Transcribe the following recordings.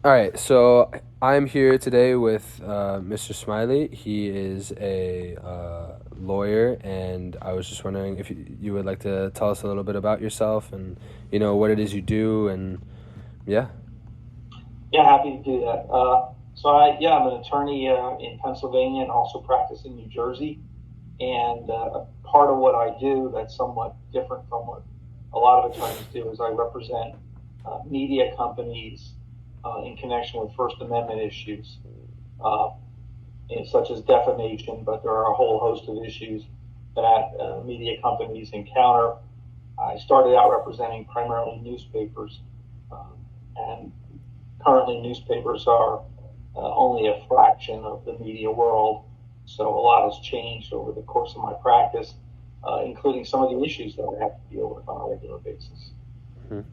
All right, so I'm here today with Mr. Smiley. He is a lawyer, and I was just wondering if you would like to tell us a little bit about yourself and what it is you do, and yeah. Yeah, happy to do that. I'm an attorney in Pennsylvania and also practice in New Jersey. And part of what I do that's somewhat different from what a lot of attorneys do is I represent media companies in connection with First Amendment issues, uh, such as defamation, but there are a whole host of issues that media companies encounter. I started out representing primarily newspapers, and currently newspapers are only a fraction of the media world. So a lot has changed over the course of my practice, including some of the issues that I have to deal with on a regular basis. Mhm.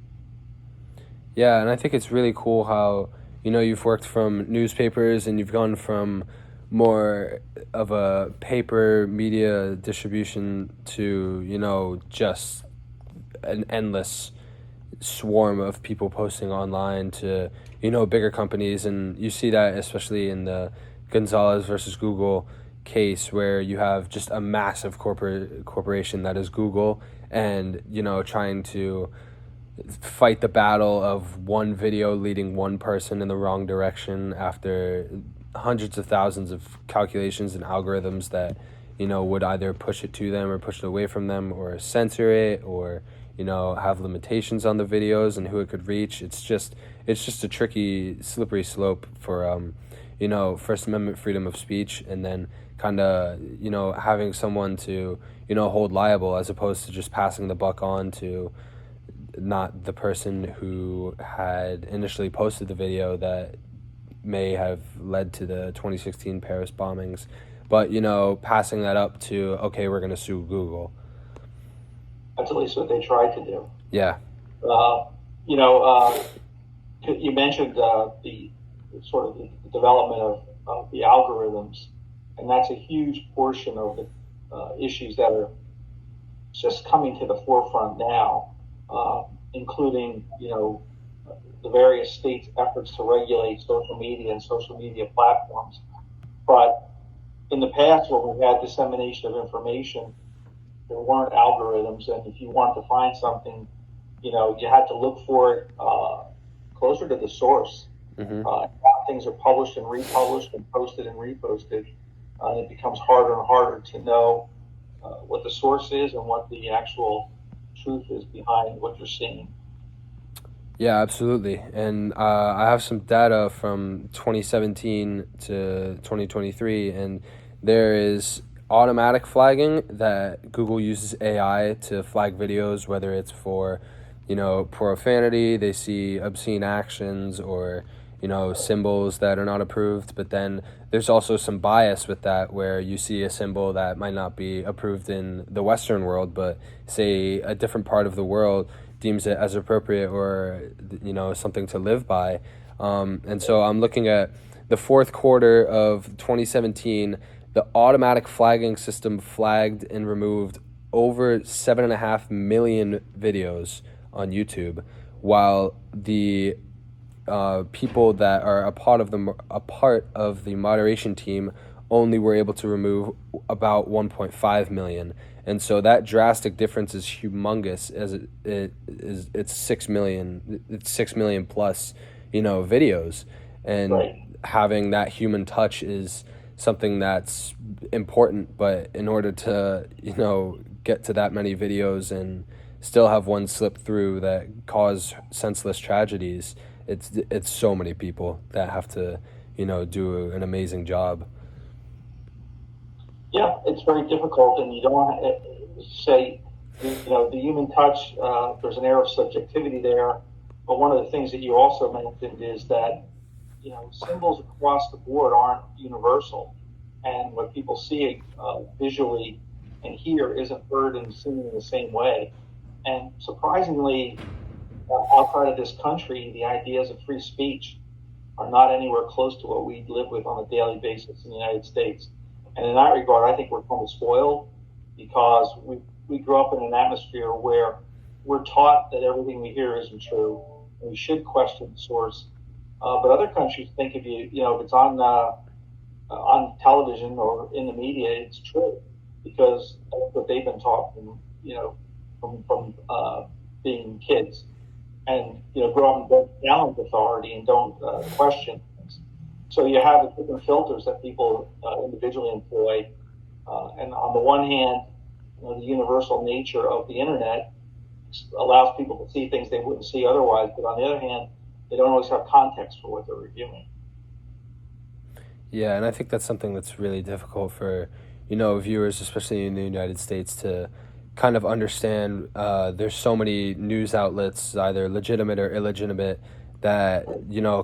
Yeah, and I think it's really cool how you've worked from newspapers and you've gone from more of a paper media distribution to just an endless swarm of people posting online to bigger companies, and you see that especially in the Gonzalez versus Google case, where you have just a massive corporation that is Google, and trying to fight the battle of one video leading one person in the wrong direction after hundreds of thousands of calculations and algorithms that would either push it to them or push it away from them or censor it or have limitations on the videos and who it could reach. It's just a tricky slippery slope for First Amendment freedom of speech, and then kind of having someone to hold liable, as opposed to just passing the buck on to not the person who had initially posted the video that may have led to the 2016 Paris bombings, but passing that up to, okay, we're going to sue Google. That's at least what they tried to do. Yeah. Uh, you know, uh, you mentioned the sort of the development of the algorithms, and that's a huge portion of the issues that are just coming to the forefront now, including the various states' efforts to regulate social media and social media platforms. But in the past, when we had dissemination of information, there weren't algorithms, and if you wanted to find something, you had to look for it closer to the source. Hmm. Now things are published and republished and posted and reposted. It becomes harder and harder to know what the source is and what the actual truth is behind what you're seeing. Yeah, absolutely. And I have some data from 2017 to 2023, and there is automatic flagging that Google uses AI to flag videos, whether it's for, profanity, they see obscene actions, or, symbols that are not approved. But then there's also some bias with that, where you see a symbol that might not be approved in the Western world, but say a different part of the world deems it as appropriate or something to live by. And so I'm looking at the fourth quarter of 2017. The automatic flagging system flagged and removed over 7.5 million videos on YouTube, while the people that are a part of the moderation team only were able to remove about 1.5 million. And so that drastic difference is humongous, as it's 6 million, it's 6 million plus videos. And Right. having that human touch is something that's important, but in order to get to that many videos and still have one slip through that cause senseless tragedies, it's so many people that have to do an amazing job. Yeah, it's very difficult, and you don't want to say, the human touch. There's an air of subjectivity there, but one of the things that you also mentioned is that symbols across the board aren't universal, and what people see visually and hear isn't heard and seen in the same way. And surprisingly, outside of this country, the ideas of free speech are not anywhere close to what we live with on a daily basis in the United States. And in that regard, I think we're kind of spoiled because we grew up in an atmosphere where we're taught that everything we hear isn't true. And we should question the source. But other countries think if if it's on television or in the media, it's true because that's what they've been taught from being kids, and grow up and don't challenge authority and don't question things. So you have the different filters that people individually employ, and on the one hand, the universal nature of the internet allows people to see things they wouldn't see otherwise. But on the other hand, they don't always have context for what they're reviewing. Yeah, and I think that's something that's really difficult for, viewers, especially in the United States, to kind of understand. There's so many news outlets, either legitimate or illegitimate, that,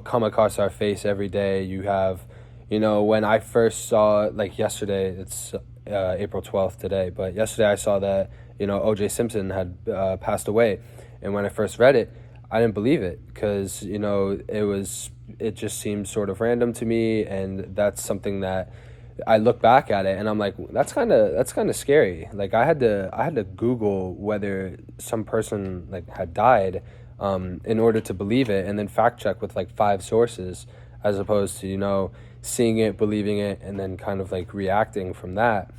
come across our face every day. You have, when I first saw, like yesterday, it's April 12th today, but yesterday I saw that, O.J. Simpson had passed away. And when I first read it, I didn't believe it because, it just seemed sort of random to me. And that's something that I look back at it and I'm like, that's kind of scary. Like I had to Google whether some person like had died in order to believe it, and then fact check with like 5 sources, as opposed to, seeing it, believing it, and then kind of like reacting from that.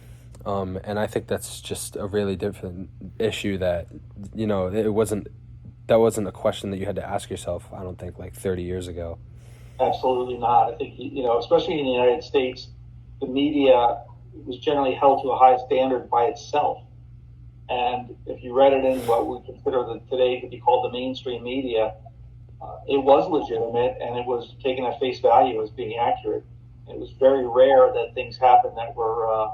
And I think that's just a really different issue that, that wasn't a question that you had to ask yourself, I don't think, like 30 years ago. Absolutely not. I think, especially in the United States, the media was generally held to a high standard by itself. And if you read it in what we consider today to be called the mainstream media, it was legitimate and it was taken at face value as being accurate. It was very rare that things happened that were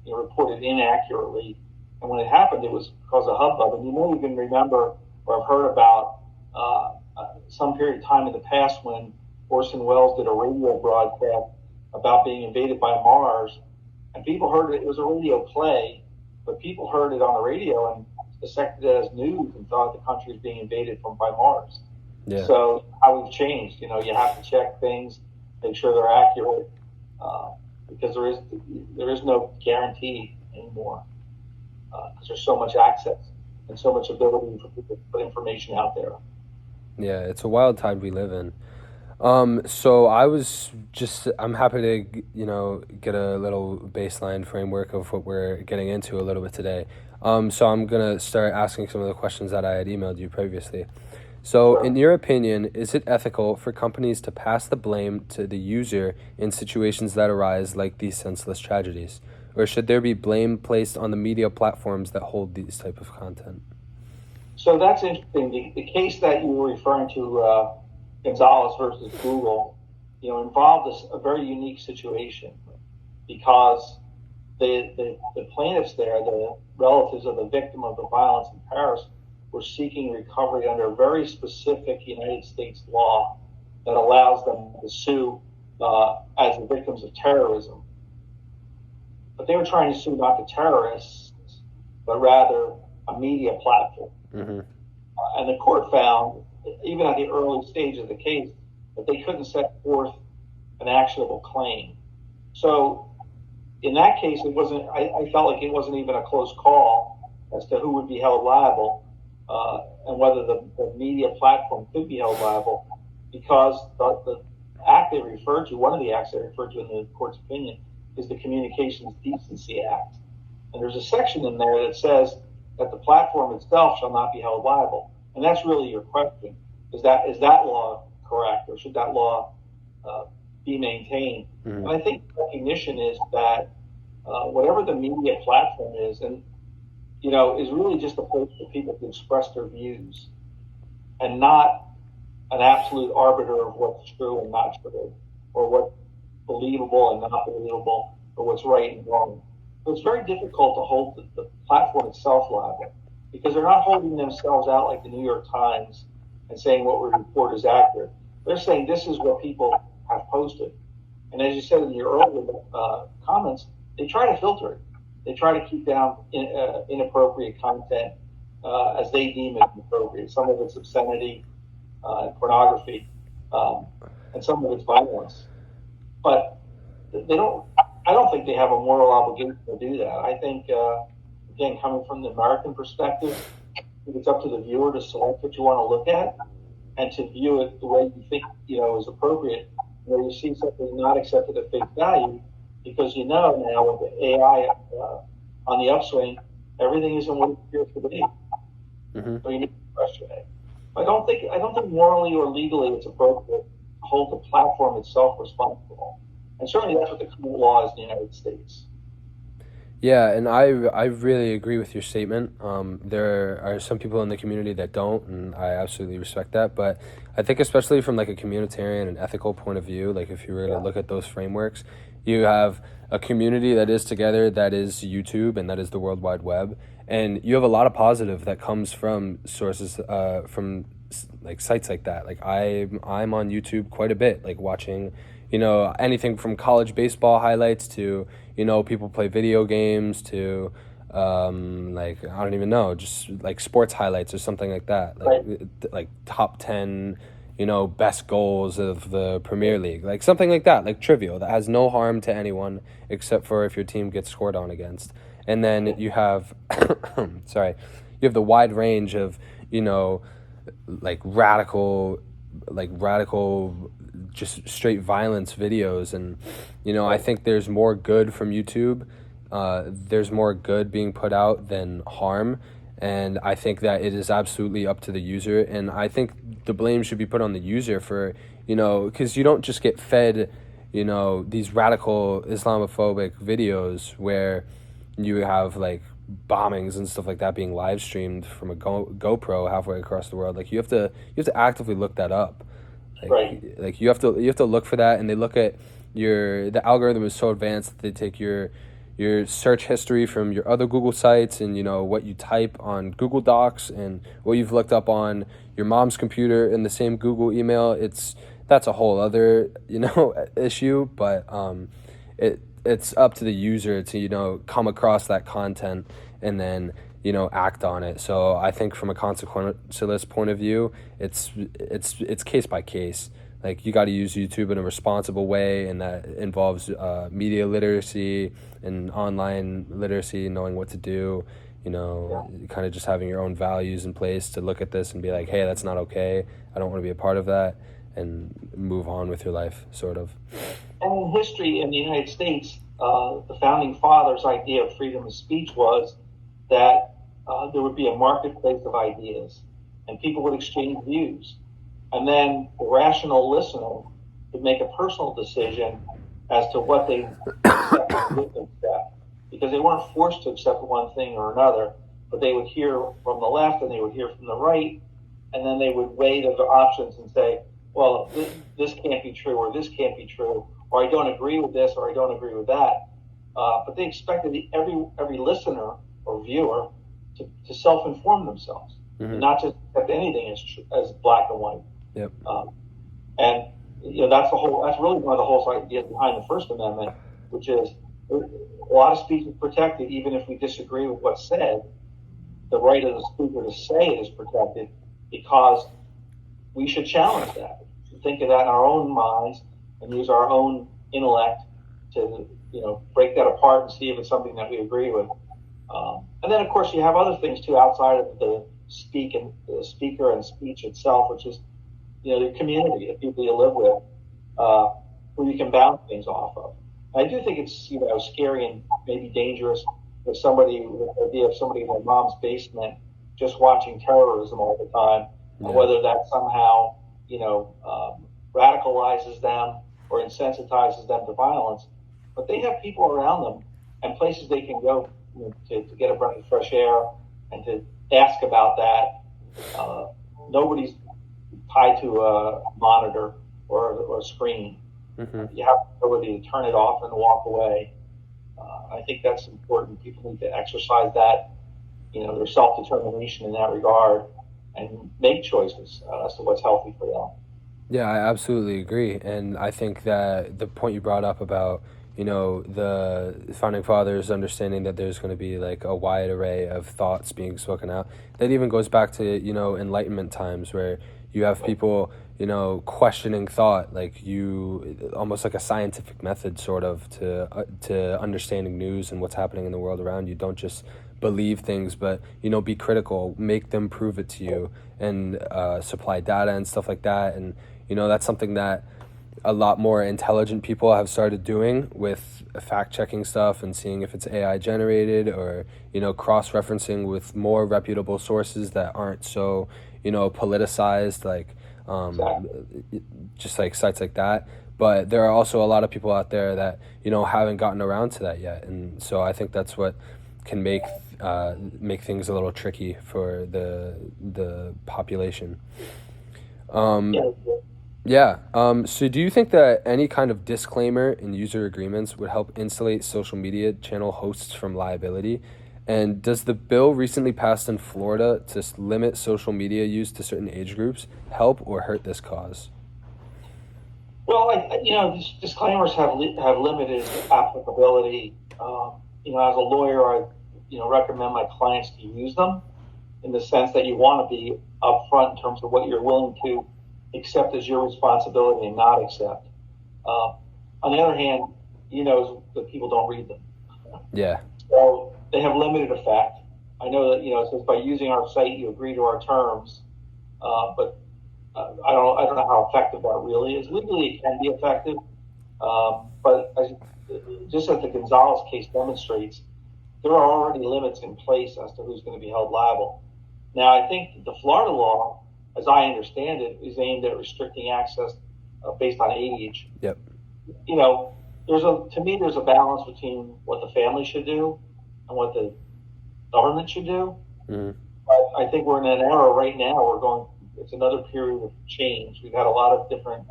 reported inaccurately. And when it happened, it was because of hubbub. And you may even remember or have heard about some period of time in the past when Orson Welles did a radio broadcast about being invaded by Mars. And people heard it. It was a radio play, but people heard it on the radio and dissected it as news and thought the country was being invaded by Mars. Yeah. So how we've changed. You have to check things, make sure they're accurate, because there is no guarantee anymore, because there's so much access and so much ability for people to put information out there. Yeah, it's a wild time we live in. So I'm happy to, get a little baseline framework of what we're getting into a little bit today. So I'm going to start asking some of the questions that I had emailed you previously. So in your opinion, is it ethical for companies to pass the blame to the user in situations that arise like these senseless tragedies? Or should there be blame placed on the media platforms that hold these type of content? So that's interesting. The case that you were referring to, Gonzalez versus Google, involved a very unique situation because the plaintiffs there, the relatives of the victim of the violence in Paris, were seeking recovery under a very specific United States law that allows them to sue as the victims of terrorism. But they were trying to sue not the terrorists, but rather a media platform. Mm-hmm. And the court found, even at the early stage of the case, that they couldn't set forth an actionable claim. So in that case, I felt like it wasn't even a close call as to who would be held liable and whether the media platform could be held liable, because the act they referred to, one of the acts they referred to in the court's opinion, is the Communications Decency Act. And there's a section in there that says that the platform itself shall not be held liable. And that's really your question. Is that law correct, or should that law be maintained? Mm-hmm. And I think the recognition is that whatever the media platform is, and is really just a place for people to express their views, and not an absolute arbiter of what's true and not true, or what's believable and not believable, or what's right and wrong. So it's very difficult to hold the platform itself liable, because they're not holding themselves out like the New York Times and saying what we report is accurate. They're saying this is what people have posted. And as you said in your earlier comments, they try to filter it. They try to keep down inappropriate content as they deem it appropriate. Some of it's obscenity and pornography, and some of it's violence. But I don't think they have a moral obligation to do that. I think, again, coming from the American perspective, I think it's up to the viewer to select what you want to look at. and to view it the way you think, is appropriate, where you see something not accepted at face value, because now with the AI on the upswing, everything isn't what it appears to be. Mm-hmm. So you need to question it. I don't think morally or legally it's appropriate to hold the platform itself responsible. And certainly that's what the current law is in the United States. Yeah, and I really agree with your statement. There are some people in the community that don't, and I absolutely respect that. But I think especially from like a communitarian and ethical point of view, like if you were to look at those frameworks, you have a community that is together, that is YouTube, and that is the World Wide Web, and you have a lot of positive that comes from sources like sites like that. Like I'm on YouTube quite a bit, like watching, anything from college baseball highlights to, people play video games to, like, I don't even know, just like sports highlights or something like that. Like, Right. like top 10, best goals of the Premier League, like something like that, like trivial, that has no harm to anyone except for if your team gets scored on against. And then you have, sorry, you have the wide range of, like radical just straight violence videos. And I think there's more good from YouTube. There's more good being put out than harm, and I think that it is absolutely up to the user. And I think the blame should be put on the user for, because you don't just get fed, these radical Islamophobic videos where you have like bombings and stuff like that being live streamed from a GoPro halfway across the world. Like you have to actively look that up. Right. Like you have to look for that, and they look at the algorithm is so advanced that they take your search history from your other Google sites, and what you type on Google Docs and what you've looked up on your mom's computer in the same Google email. That's a whole other issue, but it's up to the user to come across that content and then act on it. So I think from a consequentialist point of view, it's case by case. Like you got to use YouTube in a responsible way, and that involves media literacy and online literacy, knowing what to do. Kind of just having your own values in place to look at this and be like, hey, that's not okay. I don't want to be a part of that, and move on with your life, sort of. And in history in the United States, the founding fathers' idea of freedom of speech was that there would be a marketplace of ideas, and people would exchange views. And then the rational listener would make a personal decision as to what they accept and wouldn't accept, because they weren't forced to accept one thing or another, but they would hear from the left and they would hear from the right, and then they would weigh the options and say, well, this can't be true, or this can't be true, or I don't agree with this, or I don't agree with that. But they expected every listener or viewer to self-inform themselves, and not just accept anything as black and white. Yep. And that's really one of the whole ideas behind the First Amendment, which is a lot of speech is protected, even if we disagree with what's said. The right of the speaker to say it is protected, because we should challenge that. We should think of that in our own minds and use our own intellect to break that apart and see if it's something that we agree with. And then, of course, you have other things too outside of the speaker and speech itself, which is the community, the people you live with, who you can bounce things off of. I do think it's scary and maybe dangerous with the idea of somebody in their mom's basement just watching terrorism all the time, and whether that somehow radicalizes them or insensitizes them to violence. But they have people around them and places they can go to get a breath of fresh air and to ask about that. Nobody's tied to a monitor or a screen. Mm-hmm. You have the ability to turn it off and walk away. I think that's important. People need to exercise that, their self-determination in that regard, and make choices as to what's healthy for them. Yeah, I absolutely agree. And I think that the point you brought up about, the founding fathers understanding that there's going to be like a wide array of thoughts being spoken out, that even goes back to, Enlightenment times, where you have people, questioning thought, like almost like a scientific method, sort of, to understanding news and what's happening in the world around you. Don't just believe things, but be critical, make them prove it to you, and supply data and stuff like that. And that's something that a lot more intelligent people have started doing with fact checking stuff and seeing if it's AI generated, or cross referencing with more reputable sources that aren't so politicized, like just like sites like that. But there are also a lot of people out there that haven't gotten around to that yet, and so I think that's what can make things a little tricky for the population. Yeah. So do you think that any kind of disclaimer in user agreements would help insulate social media channel hosts from liability? And does the bill recently passed in Florida to limit social media use to certain age groups help or hurt this cause? Well, these disclaimers have limited applicability. As a lawyer, I recommend my clients to use them in the sense that you want to be upfront in terms of what you're willing to accept as your responsibility and not accept. On the other hand, that people don't read them. Yeah. So they have limited effect. I know that it says by using our site you agree to our terms, but I don't know how effective that really is. Legally, it can be effective, but just as the Gonzalez case demonstrates, there are already limits in place as to who's going to be held liable. Now, I think the Florida law, as I understand it, is aimed at restricting access based on age. Yep. To me, there's a balance between what the family should do and what the government should do. Mm-hmm. But I think we're in an era right now. It's another period of change. We've had a lot of different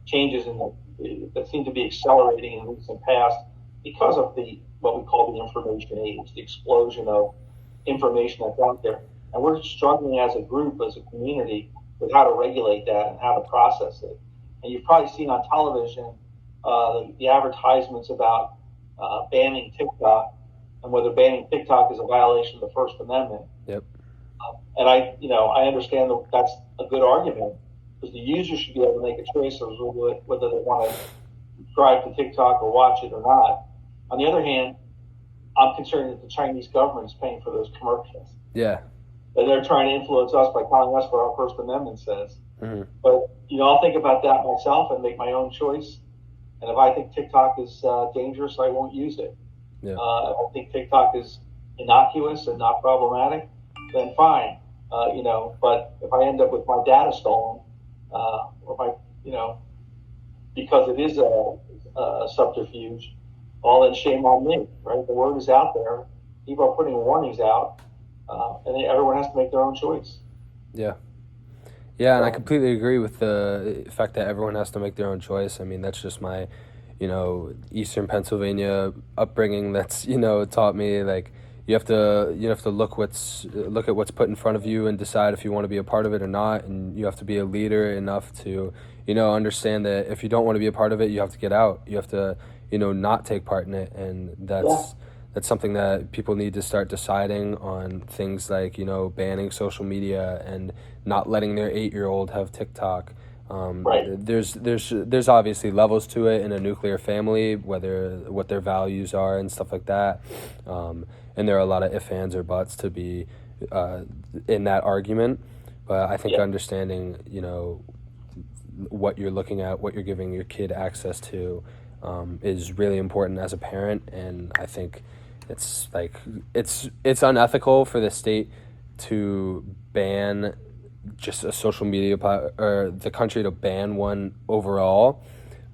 changes that seem to be accelerating in the recent past because of what we call the information age, the explosion of information that's out there. And we're struggling as a group, as a community, with how to regulate that and how to process it. And you've probably seen on television the advertisements about banning TikTok and whether banning TikTok is a violation of the First Amendment. Yep. And I understand that's a good argument because the user should be able to make a choice of whether they want to subscribe to TikTok or watch it or not. On the other hand, I'm concerned that the Chinese government is paying for those commercials. Yeah. And they're trying to influence us by telling us what our First Amendment says. Mm-hmm. But, I'll think about that myself and make my own choice. And if I think TikTok is dangerous, I won't use it. Yeah. If I think TikTok is innocuous and not problematic, then fine. But if I end up with my data stolen, because it is a subterfuge, well, then shame on me, right? The word is out there. People are putting warnings out. And everyone has to make their own choice. Yeah. Yeah, and I completely agree with the fact that everyone has to make their own choice. I mean, that's just my, Eastern Pennsylvania upbringing that's, taught me, like, you have to look at what's put in front of you and decide if you want to be a part of it or not, and you have to be a leader enough to, understand that if you don't want to be a part of it, you have to get out. You have to, not take part in it, and that's something that people need to start deciding on, things like, banning social media and not letting their 8-year-old have TikTok. Right. There's obviously levels to it in a nuclear family, what their values are and stuff like that. And there are a lot of ifs, ands, or buts to be in that argument. But I think understanding, what you're looking at, what you're giving your kid access to, is really important as a parent. And I think it's unethical for the state to ban just a social media or the country to ban one overall.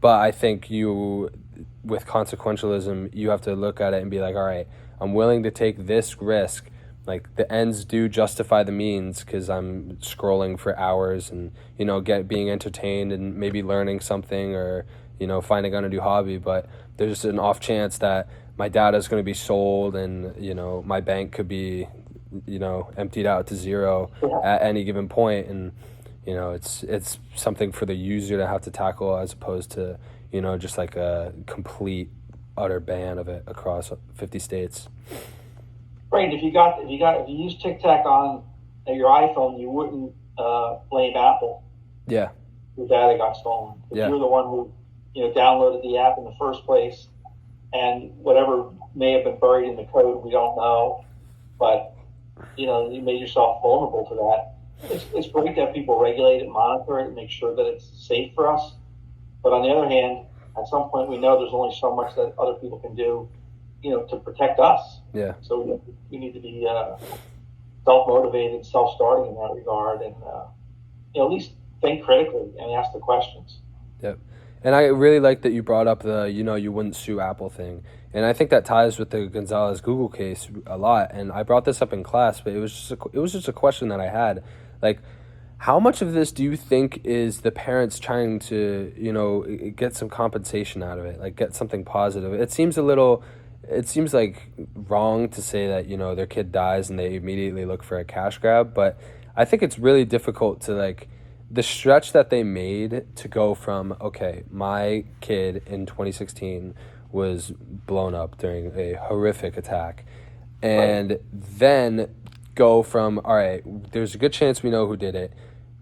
But I think with consequentialism, you have to look at it and be like, all right, I'm willing to take this risk. Like, the ends do justify the means, because I'm scrolling for hours and, being entertained and maybe learning something or, finding out a new hobby. But there's an off chance that my data is going to be sold and, my bank could be, emptied out to zero at any given point. And, it's something for the user to have to tackle, as opposed to, just like a complete, utter ban of it across 50 states. Right. If you use TikTok on your iPhone, you wouldn't blame Apple. Yeah. Your data got stolen. If you're the one who, downloaded the app in the first place, and whatever may have been buried in the code, we don't know. but you made yourself vulnerable to that. It's great to have people regulate it, monitor it, and make sure that it's safe for us. But on the other hand, at some point, we know there's only so much that other people can do, to protect us. Yeah. So we need to be self-motivated, self-starting in that regard, and at least think critically and ask the questions. Yep. And I really like that you brought up the, you wouldn't sue Apple thing. And I think that ties with the Gonzalez Google case a lot. And I brought this up in class, but it was just a question that I had. Like, how much of this do you think is the parents trying to, get some compensation out of it, like get something positive? It seems like wrong to say that, their kid dies and they immediately look for a cash grab. But I think it's really difficult to, like, the stretch that they made to go from, okay, my kid in 2016 was blown up during a horrific attack, and then go from, all right, there's a good chance we know who did it.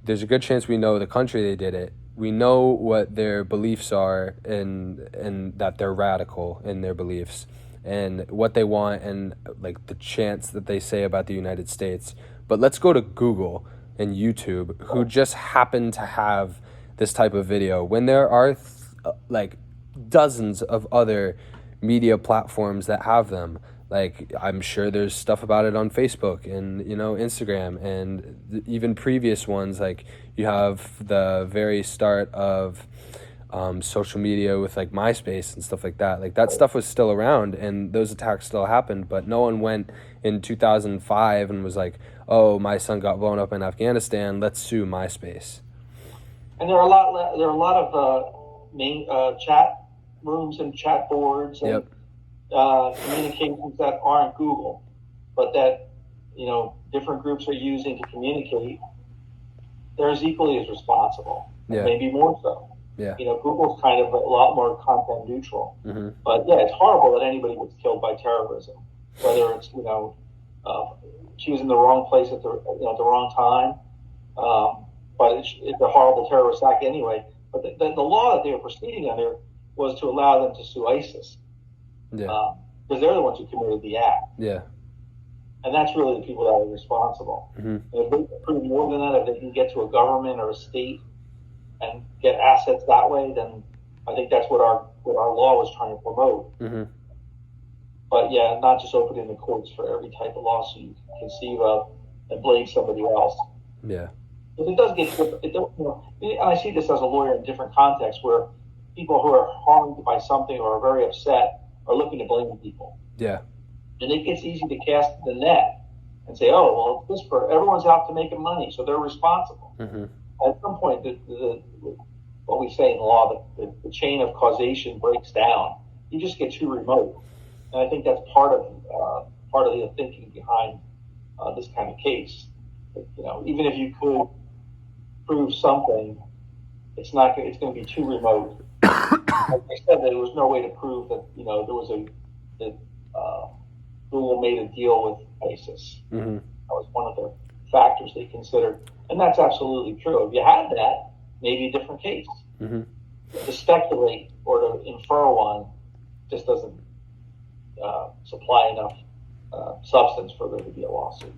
There's a good chance we know the country they did it. We know what their beliefs are, and that they're radical in their beliefs and what they want, and like the chants that they say about the United States. But let's go to Google and YouTube, who just happen to have this type of video when there are like dozens of other media platforms that have them. Like, I'm sure there's stuff about it on Facebook and, Instagram, and even previous ones. Like, you have the very start of social media with like MySpace and stuff like that. Like, that stuff was still around and those attacks still happened, but no one went in 2005 and was like, oh, my son got blown up in Afghanistan, let's sue MySpace. And there are a lot of main chat rooms and chat boards and communications that aren't Google, but that different groups are using to communicate. They're as equally as responsible, maybe more so. Yeah. Google's kind of a lot more content neutral. Mm-hmm. But it's horrible that anybody gets killed by terrorism, whether it's choosing the wrong place at the wrong time. But it's a horrible terrorist act anyway. But the law that they were proceeding under was to allow them to sue ISIS. Yeah. Because they're the ones who committed the act. Yeah. And that's really the people that are responsible. Mm-hmm. And if they prove more than that, if they can get to a government or a state and get assets that way, then I think that's what our law was trying to promote. Mm-hmm. But not just opening the courts for every type of lawsuit you can conceive of and blame somebody else. Yeah. But it does get, and I see this as a lawyer in different contexts where people who are harmed by something or are very upset are looking to blame people. Yeah. And it gets easy to cast the net and say, oh, well, everyone's out to make money, so they're responsible. Mm-hmm. At some point, what we say in the law, the chain of causation breaks down. You just get too remote. And I think that's part of the thinking behind this kind of case. Even if you could prove something, it's going to be too remote. Like I said, there was no way to prove that there was that Google made a deal with ISIS. Mm-hmm. That was one of the factors they considered, and that's absolutely true. If you had that, maybe a different case. Mm-hmm. To speculate or to infer one just doesn't supply enough substance for there to be a lawsuit.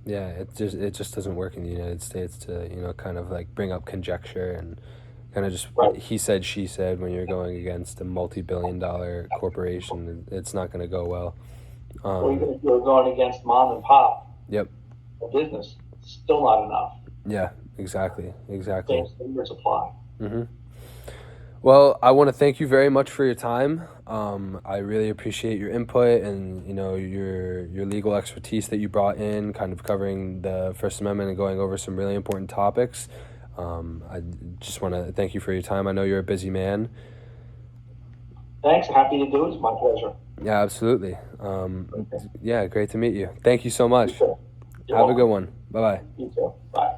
Yeah, it just doesn't work in the United States to kind of like bring up conjecture and kind of just he said, she said when you're going against a multi-billion-dollar corporation. It's not going to go well. Or even if you're going against mom and pop, yep, a business, it's still not enough. Yeah, exactly. Same standards apply. Mm-hmm. Well, I want to thank you very much for your time. I really appreciate your input and your legal expertise that you brought in, kind of covering the First Amendment and going over some really important topics. I just want to thank you for your time. I know you're a busy man. Thanks. Happy to do it. It's my pleasure. Yeah, absolutely. Yeah, great to meet you. Thank you so much. You too. Have a good one. Bye-bye. You too. Bye.